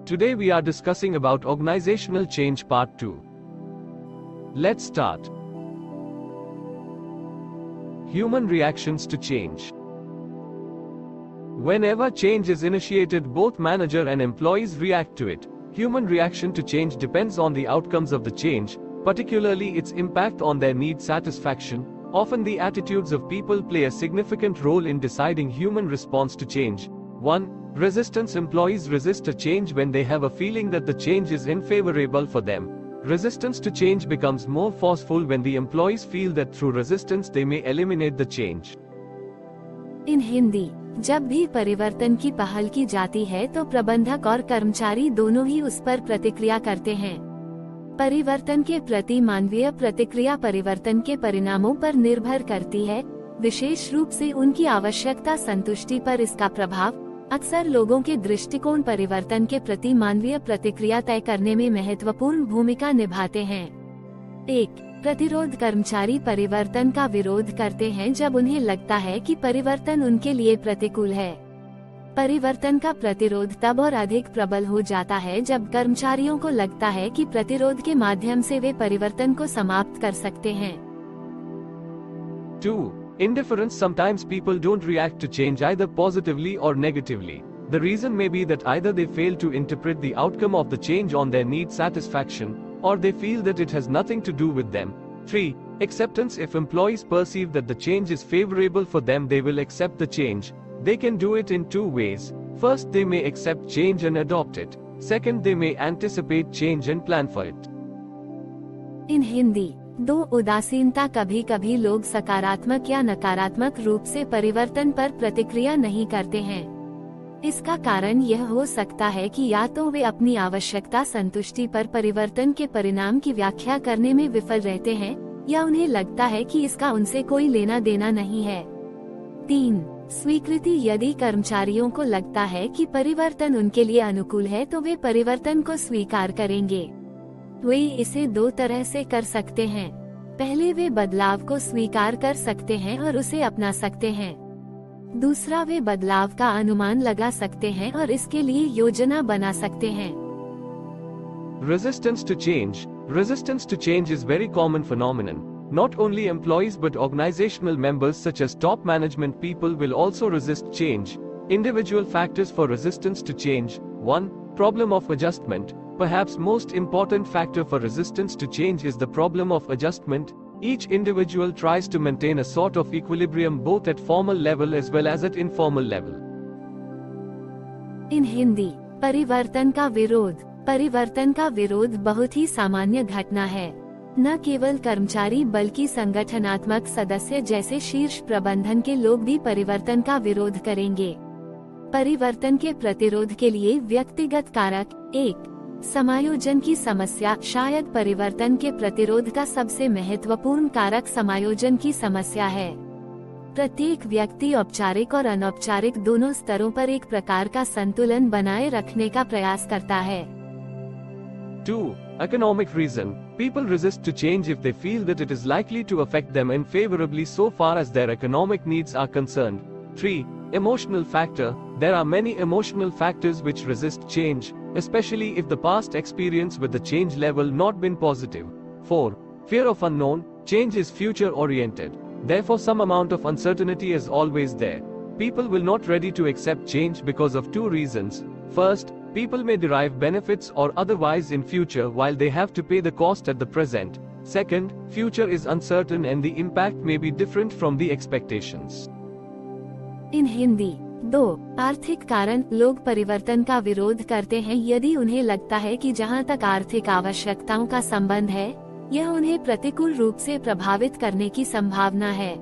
Today we are discussing about organizational change part 2. Let's start. Human reactions to change. Whenever change is initiated, both manager and employees react to it. Human reaction to change depends on the outcomes of the change, particularly its impact on their need satisfaction. Often the attitudes of people play a significant role in deciding human response to change. 1. Resistance. Employees resist a change when they have a feeling that the change is unfavorable for them. Resistance to change becomes more forceful when the employees feel that through resistance they may eliminate the change. In Hindi, जब भी परिवर्तन की पहल की जाती है तो प्रबंधक और कर्मचारी दोनों ही उस पर प्रतिक्रिया करते हैं। परिवर्तन के प्रति मानवीय प्रतिक्रिया परिवर्तन के परिणामों पर निर्भर करती है, विशेष रूप से उनकी आवश्यकता संतुष्टि पर इसका प्रभाव। अक्सर लोगों के दृष्टिकोण परिवर्तन के प्रति मानवीय प्रतिक्रिया तय करने में महत्वपूर्ण भूमिका निभाते हैं। 1. प्रतिरोध। कर्मचारी परिवर्तन का विरोध करते हैं जब उन्हें लगता है कि परिवर्तन उनके लिए प्रतिकूल है। परिवर्तन का प्रतिरोध तब और अधिक प्रबल हो जाता है जब कर्मचारियों को लगता है कि प्रतिरोध के माध्यम से वे परिवर्तन को समाप्त कर सकते हैं। 2. Indifference. Sometimes people don't react to change either positively or negatively. The reason may be that either they fail to interpret the outcome of the change on their need satisfaction, or they feel that it has nothing to do with them. 3. Acceptance. If employees perceive that the change is favorable for them, they will accept the change. They can do it in two ways. First, they may accept change and adopt it. Second, they may anticipate change and plan for it. In Hindi, 2. उदासीनता। कभी कभी लोग सकारात्मक या नकारात्मक रूप से परिवर्तन पर प्रतिक्रिया नहीं करते हैं। इसका कारण यह हो सकता है कि या तो वे अपनी आवश्यकता संतुष्टि पर परिवर्तन के परिणाम की व्याख्या करने में विफल रहते हैं, या उन्हें लगता है कि इसका उनसे कोई लेना देना नहीं है। 3. स्वीकृति। यदि कर्मचारियों को लगता है कि परिवर्तन उनके लिए अनुकूल है तो वे परिवर्तन को स्वीकार करेंगे। वे इसे 2 तरह से कर सकते हैं। पहले, वे बदलाव को स्वीकार कर सकते हैं और उसे अपना सकते हैं। दूसरा, वे बदलाव का अनुमान लगा सकते हैं और इसके लिए योजना बना सकते हैं। Resistance to change. Resistance to change is very common phenomenon. Not only employees but organizational members such as top management people will also resist change. Individual factors for resistance to change. 1. Problem of adjustment. Perhaps most important factor for resistance to change is the problem of adjustment. Each individual tries to maintain a sort of equilibrium both at formal level as well as at informal level. In Hindi, परिवर्तन का विरोध। परिवर्तन का विरोध बहुत ही सामान्य घटना है। न केवल कर्मचारी बल्कि संगठनात्मक सदस्य जैसे शीर्ष प्रबंधन के लोग भी परिवर्तन का विरोध करेंगे। परिवर्तन के प्रतिरोध के लिए व्यक्तिगत कारक। 1. समायोजन की समस्या। शायद परिवर्तन के प्रतिरोध का सबसे महत्वपूर्ण कारक समायोजन की समस्या है। प्रत्येक व्यक्ति औपचारिक और अनौपचारिक दोनों स्तरों पर एक प्रकार का संतुलन बनाए रखने का प्रयास करता है। 2. Economic reason. People resist to change if they feel that it is likely to affect them unfavorably so far as their economic needs are concerned. 3. Emotional factor. There are many emotional factors which resist change, especially if the past experience with the change level not been positive. 4. Fear of unknown. Change is future oriented. Therefore some amount of uncertainty is always there. People will not ready to accept change because of 2 reasons. First, people may derive benefits or otherwise in future while they have to pay the cost at the present. Second, future is uncertain and the impact may be different from the expectations. In Hindi, 2. आर्थिक कारण। लोग परिवर्तन का विरोध करते हैं यदि उन्हें लगता है कि जहां तक आर्थिक आवश्यकताओं का संबंध है, यह उन्हें प्रतिकूल रूप से प्रभावित करने की संभावना है।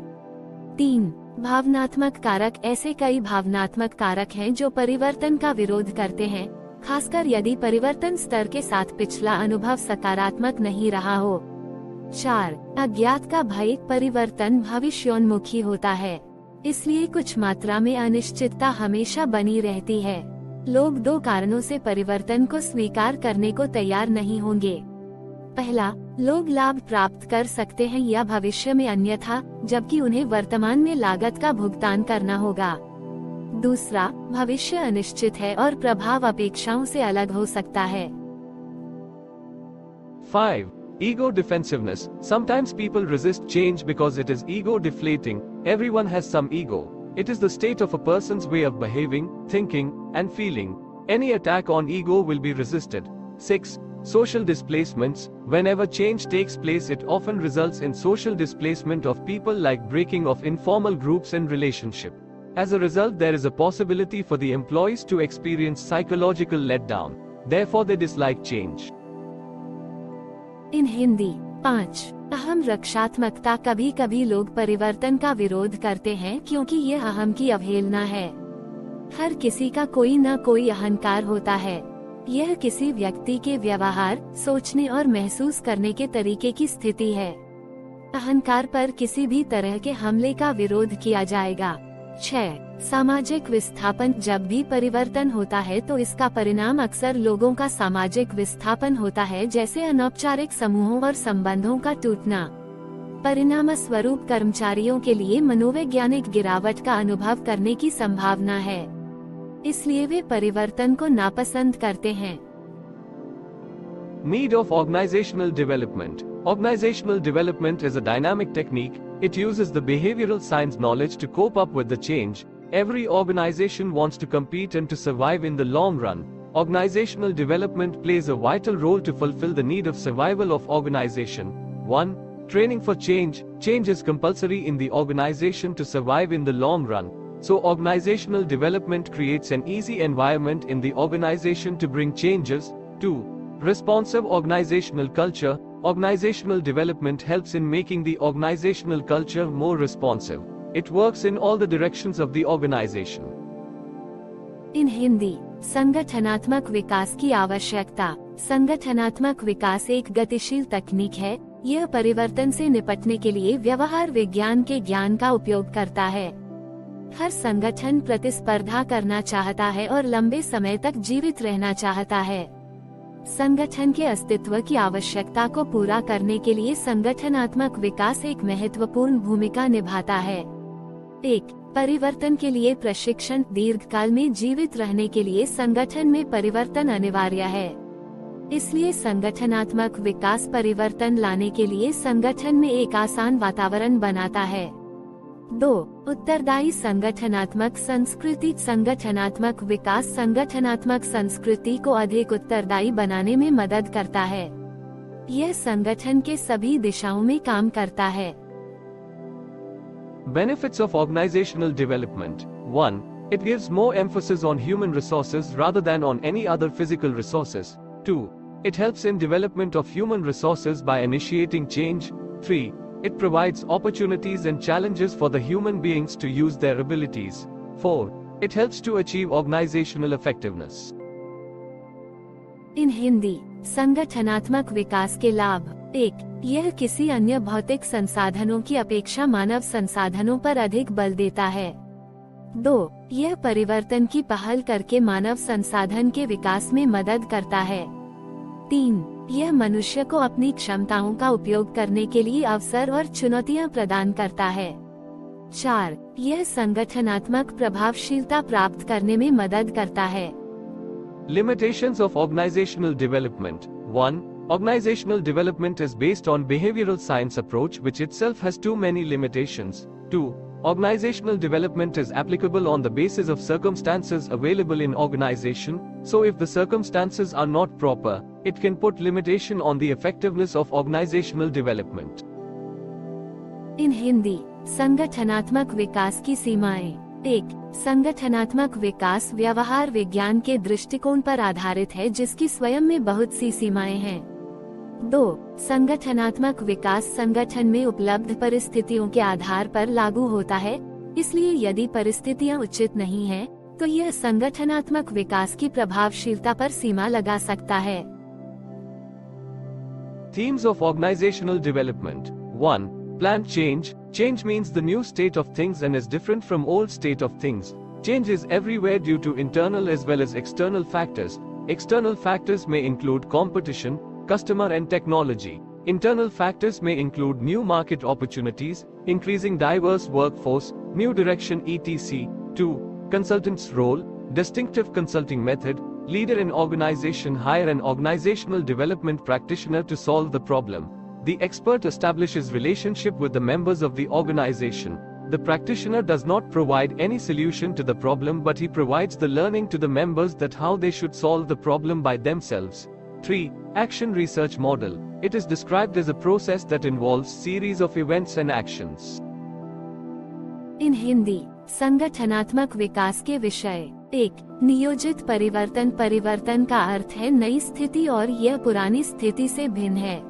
3. भावनात्मक कारक। ऐसे कई भावनात्मक कारक हैं जो परिवर्तन का विरोध करते हैं, खासकर यदि परिवर्तन स्तर के साथ पिछला अनुभव सकारात्मक नहीं रहा हो। 4. अज्ञात का भय। परिवर्तन भविष्योन्मुखी होता है, इसलिए कुछ मात्रा में अनिश्चितता हमेशा बनी रहती है। लोग 2 कारणों से परिवर्तन को स्वीकार करने को तैयार नहीं होंगे। पहला, लोग लाभ प्राप्त कर सकते हैं या भविष्य में अन्यथा, जबकि उन्हें वर्तमान में लागत का भुगतान करना होगा। दूसरा, भविष्य अनिश्चित है और प्रभाव अपेक्षाओं से अलग हो सकता है। 5. Ego defensiveness. Sometimes people resist change because it is ego deflating. Everyone has some ego. It is the state of a person's way of behaving, thinking, and feeling. Any attack on ego will be resisted. 6. Social displacements. Whenever change takes place, it often results in social displacement of people, like breaking of informal groups and relationship. As a result, there is a possibility for the employees to experience psychological letdown. Therefore, they dislike change. इन हिंदी 5. अहम रक्षात्मकता. कभी कभी लोग परिवर्तन का विरोध करते हैं क्योंकि यह अहम की अवहेलना है। हर किसी का कोई न कोई अहंकार होता है। यह किसी व्यक्ति के व्यवहार, सोचने और महसूस करने के तरीके की स्थिति है। अहंकार पर किसी भी तरह के हमले का विरोध किया जाएगा। 6. सामाजिक विस्थापन. जब भी परिवर्तन होता है तो इसका परिणाम अक्सर लोगों का सामाजिक विस्थापन होता है, जैसे अनौपचारिक समूहों और संबंधों का टूटना। परिणाम स्वरूप कर्मचारियों के लिए मनोवैज्ञानिक गिरावट का अनुभव करने की संभावना है, इसलिए वे परिवर्तन को नापसंद करते हैं। Need of organizational development. Organizational development is a dynamic technique. It uses the behavioral science knowledge to cope up with the change. Every organization wants to compete and to survive in the long run. Organizational development plays a vital role to fulfill the need of survival of organization. 1. Training for change. Change is compulsory in the organization to survive in the long run. So organizational development creates an easy environment in the organization to bring changes. 2. Responsive organizational culture. Organizational development helps in making the organizational culture more responsive. It works in all the directions of the organization. इन हिंदी, संगठनात्मक विकास की आवश्यकता. संगठनात्मक विकास एक गतिशील तकनीक है। यह परिवर्तन से निपटने के लिए व्यवहार विज्ञान के ज्ञान का उपयोग करता है। हर संगठन प्रतिस्पर्धा करना चाहता है और लंबे समय तक जीवित रहना चाहता है। संगठन के अस्तित्व की आवश्यकता को पूरा करने के लिए संगठनात्मक विकास एक महत्वपूर्ण भूमिका निभाता है। 1. परिवर्तन के लिए प्रशिक्षण. दीर्घकाल में जीवित रहने के लिए संगठन में परिवर्तन अनिवार्य है, इसलिए संगठनात्मक विकास परिवर्तन लाने के लिए संगठन में एक आसान वातावरण बनाता है। 2. उत्तरदायी संगठनात्मक संस्कृति. संगठनात्मक विकास संगठनात्मक संस्कृति को अधिक उत्तरदायी बनाने में मदद करता है। यह संगठन के सभी दिशाओं में काम करता है। Benefits of organizational development. 1. It gives more emphasis on human resources rather than on any other physical resources. 2. It helps in development of human resources by initiating change. 3. It provides opportunities and challenges for the human beings to use their abilities. 4. It helps to achieve organizational effectiveness. इन हिंदी, संगठनात्मक विकास के लाभ. 1. यह किसी अन्य भौतिक संसाधनों की अपेक्षा मानव संसाधनों पर अधिक बल देता है। 2. यह परिवर्तन की पहल करके मानव संसाधन के विकास में मदद करता है। 3. यह मनुष्य को अपनी क्षमताओं का उपयोग करने के लिए अवसर और चुनौतियां प्रदान करता है। 4. यह संगठनात्मक प्रभावशीलता प्राप्त करने में मदद करता है। Limitations of organizational development. 1. Organizational development is based on behavioral science approach, which itself has too many limitations. 2. Organizational development is applicable on the basis of circumstances available in organization, so if the circumstances are not proper, it can put limitation on the effectiveness of organizational development. इन हिंदी, संगठनात्मक विकास की सीमाएं. 1. संगठनात्मक विकास व्यवहार विज्ञान के दृष्टिकोण पर आधारित है, जिसकी स्वयं में बहुत सी सीमाएं हैं। 2. संगठनात्मक विकास संगठन में उपलब्ध परिस्थितियों के आधार पर लागू होता है, इसलिए यदि परिस्थितियां उचित नहीं हैं, तो यह संगठनात्मक विकास की प्रभावशीलता पर सीमा लगा सकता है। Themes of organizational development. 1. Planned change. Change means the new state of things and is different from old state of things. Change is everywhere due to internal as well as external factors. External factors may include competition, customer and technology. Internal factors may include new market opportunities, increasing diverse workforce, new direction etc. 2. Consultant's role, distinctive consulting method, leader in organization hire an organizational development practitioner to solve the problem. The expert establishes relationship with the members of the organization. The practitioner does not provide any solution to the problem, but he provides the learning to the members that how they should solve the problem by themselves. 3. Action research model. It is described as a process that involves series of events and actions. In Hindi, संगठनात्मक विकास के विषय। 1. नियोजित परिवर्तन। परिवर्तन का अर्थ है नई स्थिति और यह पुरानी स्थिति से भिन्न है।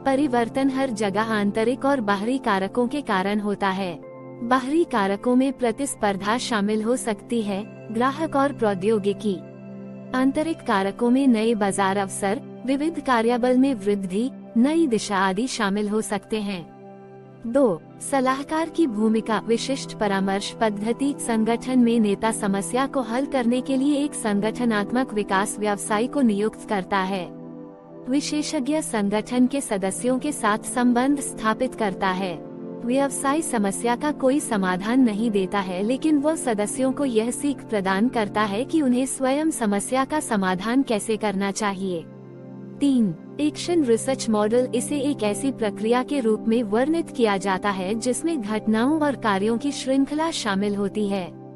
परिवर्तन हर जगह आंतरिक और बाहरी कारकों के कारण होता है। बाहरी कारकों में प्रतिस्पर्धा शामिल हो सकती है, ग्राहक और प्रौद्योगिकी। आंतरिक कारकों में नए बाजार अवसर, विविध कार्यबल में वृद्धि, नई दिशा आदि शामिल हो सकते हैं। 2. सलाहकार की भूमिका। विशिष्ट परामर्श पद्धति। संगठन में नेता समस्या को हल करने के लिए एक संगठनात्मक विकास व्यवसायी को नियुक्त करता है। विशेषज्ञ संगठन के सदस्यों के साथ संबंध स्थापित करता है। व्यवसाय समस्या का कोई समाधान नहीं देता है, लेकिन वह सदस्यों को यह सीख प्रदान करता है कि उन्हें स्वयं समस्या का समाधान कैसे करना चाहिए। 3. Action research model. इसे एक ऐसी प्रक्रिया के रूप में वर्णित किया जाता है जिसमें घटनाओं और कार्यों की श्रृंखला शामिल होती है।